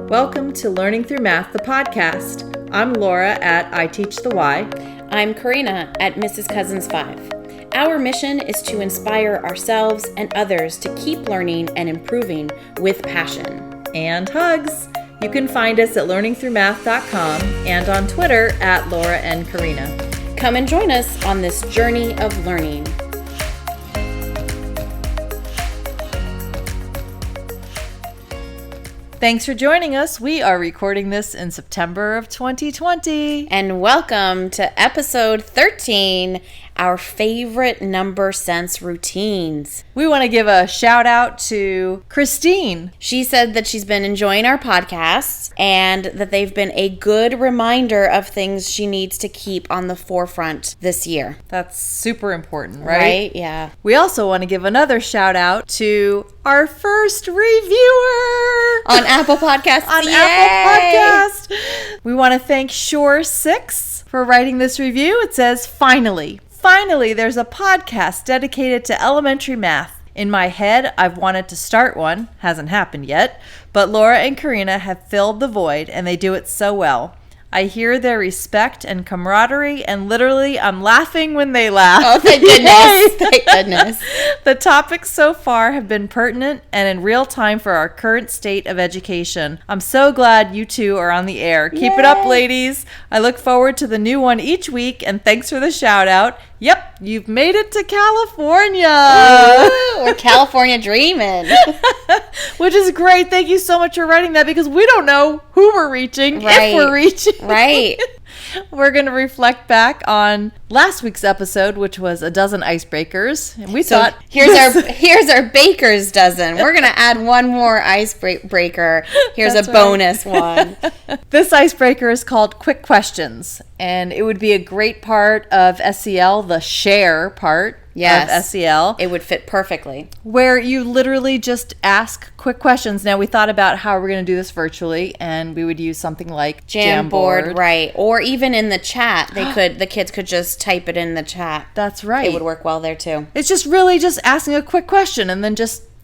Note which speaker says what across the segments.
Speaker 1: Welcome to Learning Through Math, the podcast. I'm Laura at I Teach the Why.
Speaker 2: I'm Karina at Mrs. Cousins 5. Our mission is to inspire ourselves and others to keep learning and improving with passion.
Speaker 1: And hugs! You can find us at learningthroughmath.com and on Twitter at Laura and Karina.
Speaker 2: Come and join us on this journey of learning.
Speaker 1: Thanks for joining us. We are recording this in September of 2020.
Speaker 2: And welcome to episode 13, our favorite number sense routines.
Speaker 1: We want to give a shout out to Christine.
Speaker 2: She said that she's been enjoying our podcasts and that they've been a good reminder of things she needs to keep on the forefront this year.
Speaker 1: That's super important, right?
Speaker 2: Right, yeah.
Speaker 1: We also want to give another shout out to our first reviewer
Speaker 2: On Apple Podcasts.
Speaker 1: on
Speaker 2: Yay!
Speaker 1: Apple Podcast. We want to thank Shore6 for writing this review. It says, Finally, there's a podcast dedicated to elementary math. In my head, I've wanted to start one. Hasn't happened yet. But Laura and Karina have filled the void, and they do it so well. I hear their respect and camaraderie, and literally I'm laughing when they laugh.
Speaker 2: Oh, thank goodness. Thank goodness.
Speaker 1: The topics so far have been pertinent and in real time for our current state of education. I'm so glad you two are on the air. Keep it up, ladies. I look forward to the new one each week, and thanks for the shout out. Yep, you've made it to California.
Speaker 2: Ooh, we're California dreaming.
Speaker 1: Which is great. Thank you so much for writing that, because we don't know who we're reaching, if we're reaching.
Speaker 2: Right.
Speaker 1: We're going to reflect back on last week's episode, which was a dozen icebreakers. And we thought,
Speaker 2: here's our baker's dozen. We're going to add one more icebreaker. Here's
Speaker 1: That's
Speaker 2: a bonus one.
Speaker 1: This icebreaker is called Quick Questions, and it would be a great part of SEL, the share part of SEL.
Speaker 2: It would fit perfectly.
Speaker 1: Where you literally just ask quick questions. Now, we thought about how we're going to do this virtually, and we would use something like Jamboard.
Speaker 2: Right. Or even in the chat, the kids could just type it in the chat.
Speaker 1: That's right.
Speaker 2: It would work well there too.
Speaker 1: It's just really just asking a quick question, and then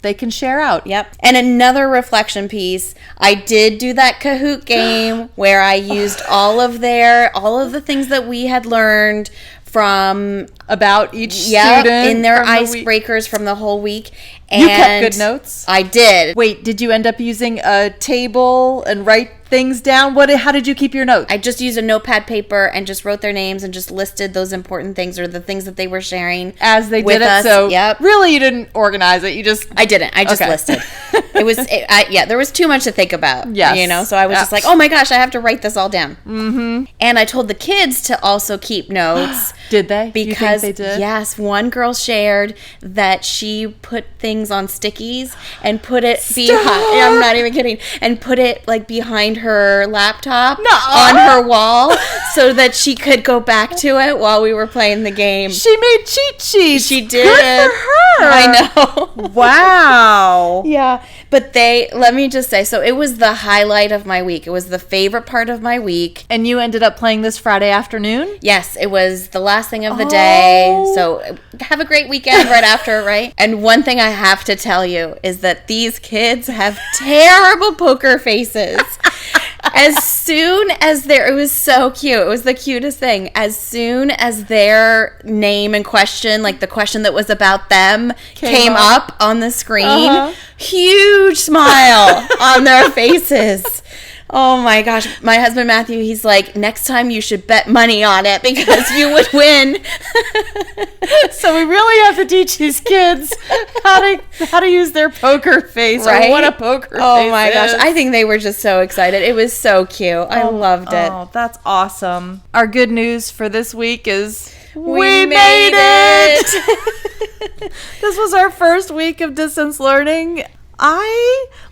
Speaker 1: they can share out.
Speaker 2: Yep. And another reflection piece, I did do that Kahoot game where I used all of the things that we had learned from
Speaker 1: about each student
Speaker 2: in their icebreakers from the whole week. And
Speaker 1: you kept good notes?
Speaker 2: I did.
Speaker 1: Wait, did you end up using a table and write things down? How did you keep your notes?
Speaker 2: I just used a notepad paper and just wrote their names and just listed those important things or the things that they were sharing
Speaker 1: as they did it.
Speaker 2: Us.
Speaker 1: So
Speaker 2: yep.
Speaker 1: Really, you didn't organize it. I
Speaker 2: didn't. I just listed. There was too much to think about.
Speaker 1: Yes.
Speaker 2: So I was just like, oh my gosh, I have to write this all down. Mm-hmm. And I told the kids to also keep notes.
Speaker 1: Did they?
Speaker 2: Because
Speaker 1: you think they did?
Speaker 2: Yes, one girl shared that she put things on stickies and put it behind. I'm not even kidding. And put it like behind her laptop on her wall so that she could go back to it while we were playing the game.
Speaker 1: She made cheat sheets.
Speaker 2: She did.
Speaker 1: Good for her.
Speaker 2: I know.
Speaker 1: Wow.
Speaker 2: Yeah. But let me just say, so it was the highlight of my week. It was the favorite part of my week.
Speaker 1: And you ended up playing this Friday afternoon?
Speaker 2: Yes, it was the last thing of the day. So have a great weekend right after, right? And one thing I have to tell you is that these kids have terrible poker faces. As soon as it was so cute. It was the cutest thing. As soon as their name and question, like the question that was about them, came up on the screen, huge smile on their faces. Oh my gosh. My husband, Matthew, he's like, next time you should bet money on it because you would win.
Speaker 1: So we really have to teach these kids how to use their poker face, right? Or what a poker face is.
Speaker 2: Oh my gosh. I think they were just so excited. It was so cute. I loved it.
Speaker 1: Oh, that's awesome. Our good news for this week is we made it. This was our first week of distance learning.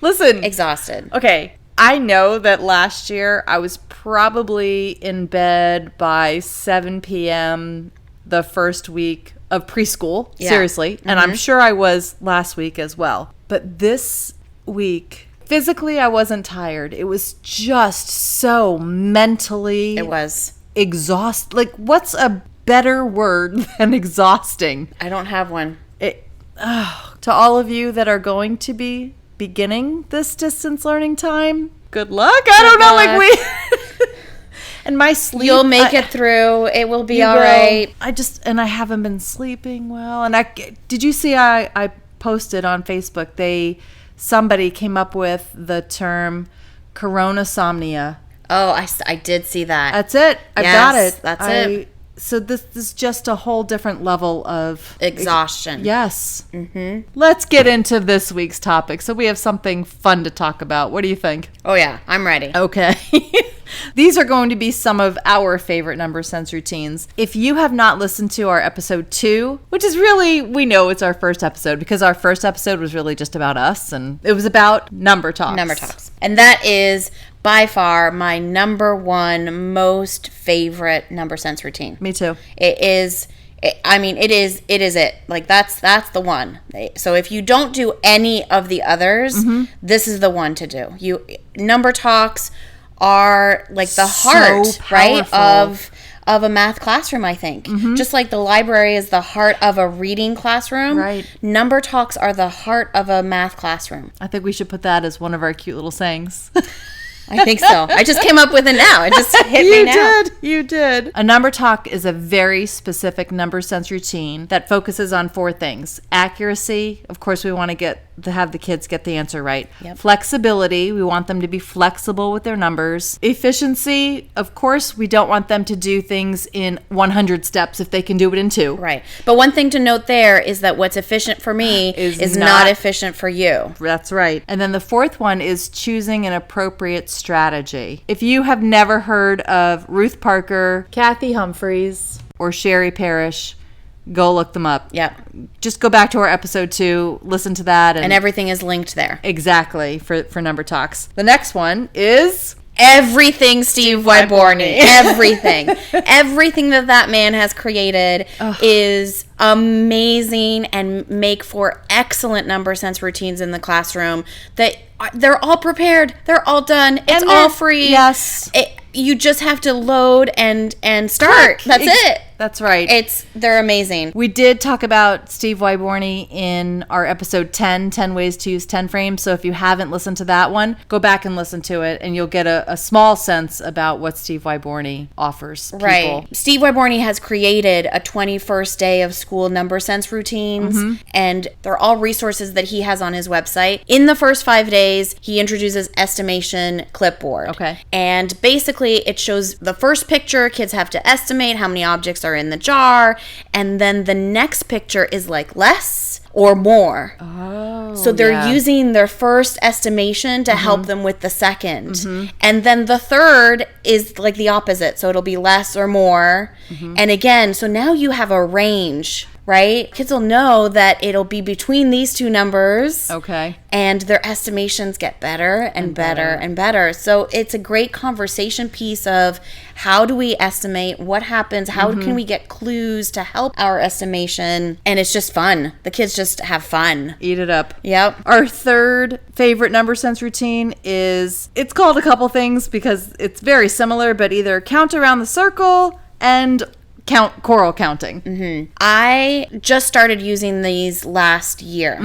Speaker 2: Exhausted.
Speaker 1: Okay. I know that last year I was probably in bed by 7 p.m. the first week of preschool. Yeah. Seriously. Mm-hmm. And I'm sure I was last week as well. But this week, physically, I wasn't tired. It was just so mentally...
Speaker 2: It was.
Speaker 1: Exhausted. Like, what's a better word than exhausting?
Speaker 2: I don't have one.
Speaker 1: To all of you that are going to be beginning this distance learning time. Good luck. I don't know, like we... And my sleep...
Speaker 2: You'll make it through. It will be all right.
Speaker 1: I haven't been sleeping well. And did you see I posted on Facebook, somebody came up with the term coronasomnia.
Speaker 2: Oh, I did see that.
Speaker 1: That's it. I got it.
Speaker 2: That's it.
Speaker 1: So this is just a whole different level of...
Speaker 2: exhaustion.
Speaker 1: Yes. Mm-hmm. Let's get into this week's topic. So we have something fun to talk about. What do you think?
Speaker 2: Oh, yeah. I'm ready.
Speaker 1: Okay. These are going to be some of our favorite number sense routines. If you have not listened to our episode 2, which is really, we know it's our first episode because our first episode was really just about us and it was about number talks.
Speaker 2: Number talks. And that is by far my number one most favorite number sense routine.
Speaker 1: Me too.
Speaker 2: It is it. Like that's the one. So if you don't do any of the others, this is the one to do. Number talks are like the heart, right, of a math classroom, I think. Just like the library is the heart of a reading classroom,
Speaker 1: right.
Speaker 2: Number talks are the heart of a math classroom.
Speaker 1: I think we should put that as one of our cute little sayings.
Speaker 2: I think so. I just came up with it now. It just hit me now.
Speaker 1: You did. A number talk is a very specific number sense routine that focuses on 4 things. Accuracy. Of course, we want to have the kids get the answer right.
Speaker 2: Yep.
Speaker 1: Flexibility. We want them to be flexible with their numbers. Efficiency. Of course, we don't want them to do things in 100 steps if they can do it in 2.
Speaker 2: Right. But one thing to note there is that what's efficient for me is not efficient for you.
Speaker 1: That's right. And then the 4th one is choosing an appropriate strategy. If you have never heard of Ruth Parker, Kathy Humphreys, or Sherry Parrish, go look them up.
Speaker 2: Yep.
Speaker 1: Just go back to our episode 2, listen to that.
Speaker 2: And everything is linked there.
Speaker 1: Exactly, for number talks. The next one is...
Speaker 2: everything Steve Wyborney. Everything. Everything that man has created is amazing and make for excellent number sense routines in the classroom. They're all prepared. They're all done. It's all free.
Speaker 1: Yes.
Speaker 2: You just have to load and start. That's it.
Speaker 1: That's right.
Speaker 2: They're amazing.
Speaker 1: We did talk about Steve Wyborney in our episode 10 ways to use 10 frames. So if you haven't listened to that one, go back and listen to it and you'll get a small sense about what Steve Wyborney offers people.
Speaker 2: Right. Steve Wyborney has created a 21st day of school number sense routines and they're all resources that he has on his website. In the first 5 days, he introduces estimation Clipboard.
Speaker 1: Okay.
Speaker 2: And basically it shows the first picture, kids have to estimate how many objects are in the jar, and then the next picture is like less or more. Oh, so they're using their first estimation to help them with the second. And then the third is like the opposite. So it'll be less or more. And again, so now you have a range, right? Kids will know that it'll be between these two numbers.
Speaker 1: Okay.
Speaker 2: And their estimations get better and better and better. So it's a great conversation piece of how do we estimate? What happens? How can we get clues to help our estimation? And it's just fun. The kids just have fun.
Speaker 1: Eat it up.
Speaker 2: Yep.
Speaker 1: Our third favorite number sense routine is, it's called a couple things because it's very similar, but either count around the circle and choral counting.
Speaker 2: I just started using these last year.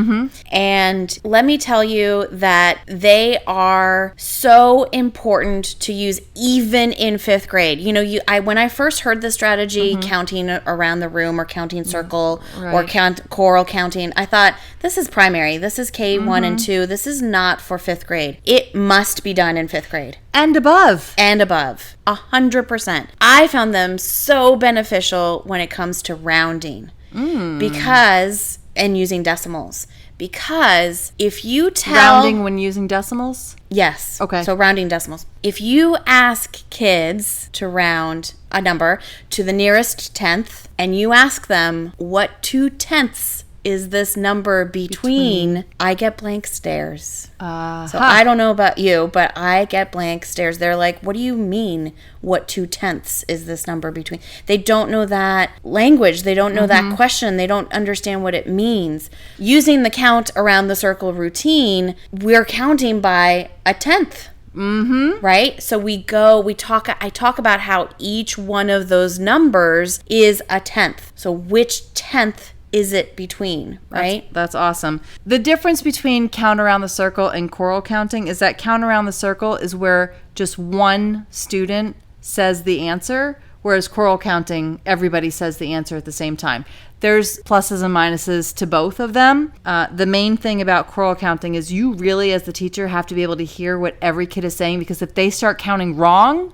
Speaker 2: And let me tell you that they are so important to use even in 5th grade. You know, when I first heard the strategy, counting around the room or counting circle or choral counting, I thought, this is primary. This is K1 and 2. This is not for 5th grade. It must be done in 5th grade.
Speaker 1: And above.
Speaker 2: 100%. I found them so beneficial when it comes to rounding because, and using decimals. Because if you tell...
Speaker 1: rounding when using decimals?
Speaker 2: Yes.
Speaker 1: Okay.
Speaker 2: So rounding decimals. If you ask kids to round a number to the nearest 10th and you ask them what 2/10 is this number between, I get blank stares. So I don't know about you, but I get blank stares. They're like, what do you mean, what 2/10 is this number between? They don't know that language. They don't know that question. They don't understand what it means. Using the count around the circle routine, we're counting by 1/10. Right? So I talk about how each one of those numbers is 1/10. So which 10th is it between, right?
Speaker 1: That's awesome. The difference between count around the circle and choral counting is that count around the circle is where just one student says the answer, whereas choral counting, everybody says the answer at the same time. There's pluses and minuses to both of them. The main thing about choral counting is you really, as the teacher, have to be able to hear what every kid is saying, because if they start counting wrong,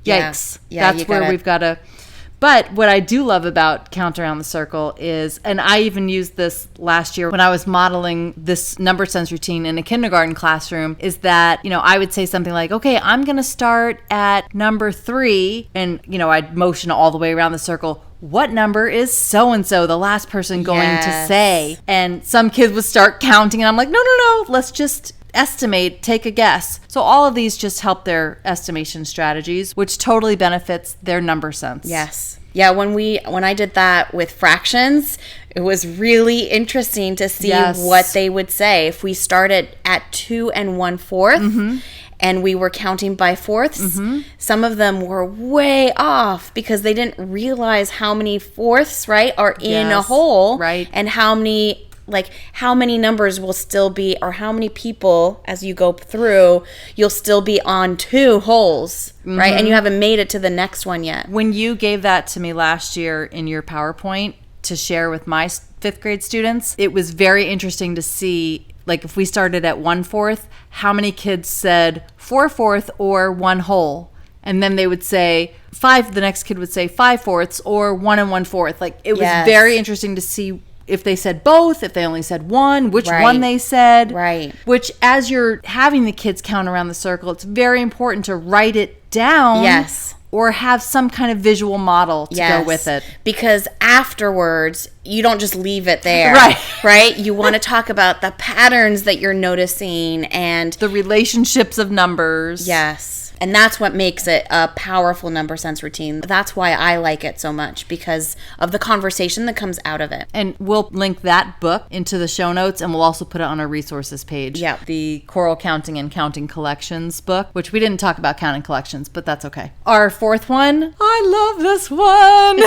Speaker 1: yikes.
Speaker 2: Yeah,
Speaker 1: that's where we've got to... But what I do love about Count Around the Circle is, and I even used this last year when I was modeling this number sense routine in a kindergarten classroom, is that, I would say something like, okay, I'm going to start at number 3. And, I'd motion all the way around the circle. What number is so-and-so, the last person going to say? And some kids would start counting, and I'm like, no, let's just estimate, take a guess. So all of these just help their estimation strategies, which totally benefits their number sense.
Speaker 2: Yes. Yeah, when I did that with fractions, it was really interesting to see what they would say. If we started at 2 1/4 and we were counting by fourths, some of them were way off because they didn't realize how many fourths, right, are in a whole,
Speaker 1: right,
Speaker 2: and how many numbers will still be, or how many people, as you go through, you'll still be on 2 wholes, right? And you haven't made it to the next one yet.
Speaker 1: When you gave that to me last year in your PowerPoint to share with my 5th grade students, it was very interesting to see, like, if we started at 1/4, how many kids said 4/4 or 1 whole. And then they would say the next kid would say 5/4 or 1 1/4. Like, it was very interesting to see if they said both, if they only said one, which one they said.
Speaker 2: Right.
Speaker 1: Which, as you're having the kids count around the circle, it's very important to write it down.
Speaker 2: Yes.
Speaker 1: Or have some kind of visual model to go with it.
Speaker 2: Because afterwards, you don't just leave it there.
Speaker 1: Right.
Speaker 2: Right? You want to talk about the patterns that you're noticing and
Speaker 1: the relationships of numbers.
Speaker 2: Yes. And that's what makes it a powerful number sense routine. That's why I like it so much, because of the conversation that comes out of it.
Speaker 1: And we'll link that book into the show notes, and we'll also put it on our resources page.
Speaker 2: Yeah.
Speaker 1: The Choral Counting and Counting Collections book, which we didn't talk about counting collections, but that's okay. Our 4th one, I love this one.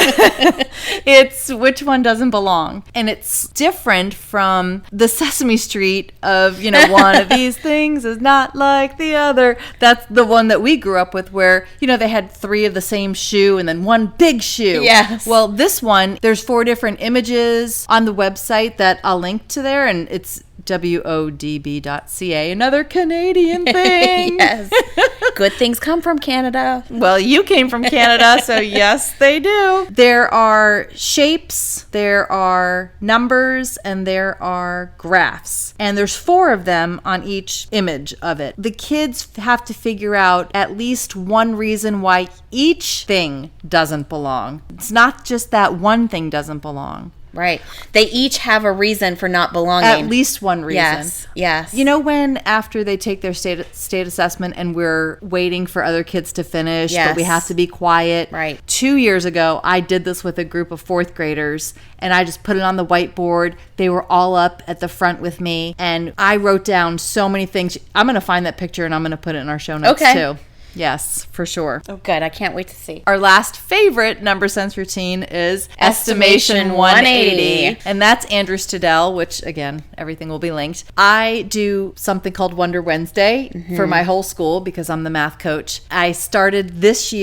Speaker 1: It's Which One Doesn't Belong. And it's different from the Sesame Street of, one of these things is not like the other. That's the one that we grew up with, where they had 3 of the same shoe and then 1 big shoe.
Speaker 2: Yes.
Speaker 1: Well, this one, there's 4 different images on the website that I'll link to there, and it's wodb.ca, another Canadian thing.
Speaker 2: Yes. Good things come from Canada.
Speaker 1: Well, you came from Canada, so yes, they do. There are shapes, there are numbers, and there are graphs. And there's 4 of them on each image of it. The kids have to figure out at least one reason why each thing doesn't belong. It's not just that one thing doesn't belong.
Speaker 2: Right. They each have a reason for not belonging.
Speaker 1: At least one reason.
Speaker 2: Yes.
Speaker 1: When after they take their state assessment and we're waiting for other kids to finish, but we have to be quiet.
Speaker 2: Right.
Speaker 1: 2 years ago, I did this with a group of 4th graders, and I just put it on the whiteboard. They were all up at the front with me, and I wrote down so many things. I'm going to find that picture, and I'm going to put it in our show notes, too. Yes, for sure.
Speaker 2: Oh, good. I can't wait to see.
Speaker 1: Our last favorite number sense routine is Estimation 180. And that's Andrew Stidell, which, again, everything will be linked. I do something called Wonder Wednesday for my whole school because I'm the math coach. I started this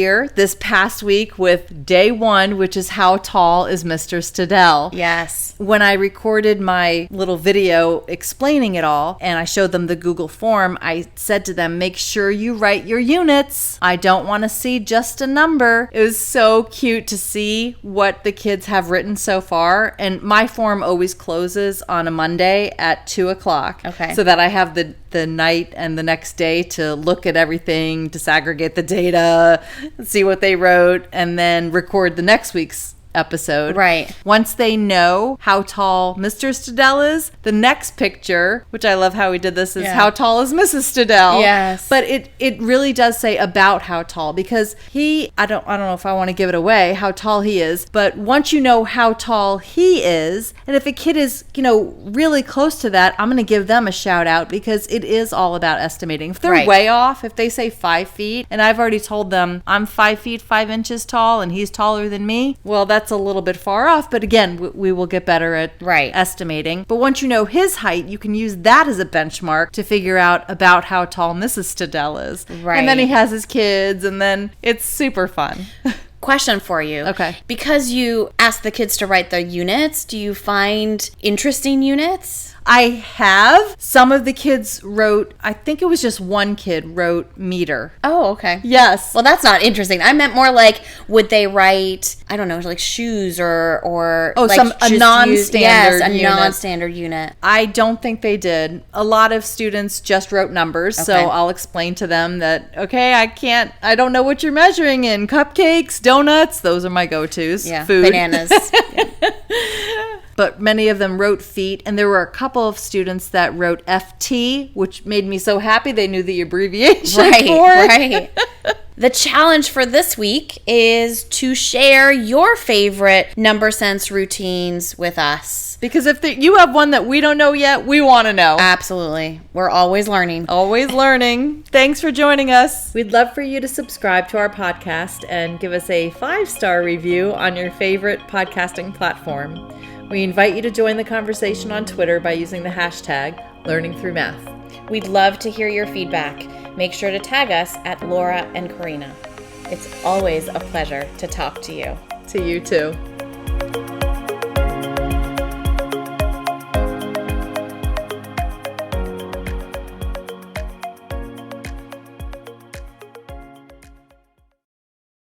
Speaker 1: past week, with day 1, which is how tall is Mr. Stidell?
Speaker 2: Yes.
Speaker 1: When I recorded my little video explaining it all, and I showed them the Google form, I said to them, make sure you write your unit. I don't want to see just a number. It was so cute to see what the kids have written so far. And my form always closes on a Monday at 2:00.
Speaker 2: Okay.
Speaker 1: So that I have the night and the next day to look at everything, disaggregate the data, see what they wrote, and then record the next week's episode.
Speaker 2: Right.
Speaker 1: Once they know how tall Mr. Stidell is, the next picture, which I love how we did this, is how tall is Mrs. Stidell?
Speaker 2: Yes.
Speaker 1: But it really does say about how tall, because I don't know if I want to give it away how tall he is, but once you know how tall he is, and if a kid is, really close to that, I'm going to give them a shout out, because it is all about estimating. If they're way off, if they say 5 feet, and I've already told them I'm 5 feet 5 inches tall and he's taller than me, well, that's that's a little bit far off. But again, we will get better at
Speaker 2: Right.
Speaker 1: estimating. But once you know his height, you can use that as a benchmark to figure out about how tall Mrs. Stadell is.
Speaker 2: Right.
Speaker 1: And then he has his kids, and then it's super fun.
Speaker 2: Question for you.
Speaker 1: Okay.
Speaker 2: Because you asked the kids to write the units, do you find interesting units?
Speaker 1: I have. Some of the kids wrote, I think it was just one kid wrote meter.
Speaker 2: Oh, okay.
Speaker 1: Yes.
Speaker 2: Well, that's not interesting. I meant more like, would they write, I don't know, like shoes or like
Speaker 1: a non-standard
Speaker 2: yes, a
Speaker 1: unit.
Speaker 2: non-standard unit.
Speaker 1: I don't think they did. A lot of students just wrote numbers, so
Speaker 2: Okay.
Speaker 1: I'll explain to them that, okay, I don't know what you're measuring in. Cupcakes, donuts, those are my go-tos.
Speaker 2: Yeah,
Speaker 1: Food.
Speaker 2: bananas. Yeah.
Speaker 1: But many of them wrote feet, and there were a couple of students that wrote FT, which made me so happy they knew the abbreviation
Speaker 2: Right,
Speaker 1: for it.
Speaker 2: right. The challenge for this week is to share your favorite number sense routines with us.
Speaker 1: Because if you have one that we don't know yet, we want to know.
Speaker 2: Absolutely. We're always learning.
Speaker 1: Always learning. Thanks for joining us. We'd love for you to subscribe to our podcast and give us a 5-star review on your favorite podcasting platform. We invite you to join the conversation on Twitter by using the hashtag #LearningThroughMath.
Speaker 2: We'd love to hear your feedback. Make sure to tag us at Laura and Karina. It's always a pleasure to talk to you.
Speaker 1: To you too.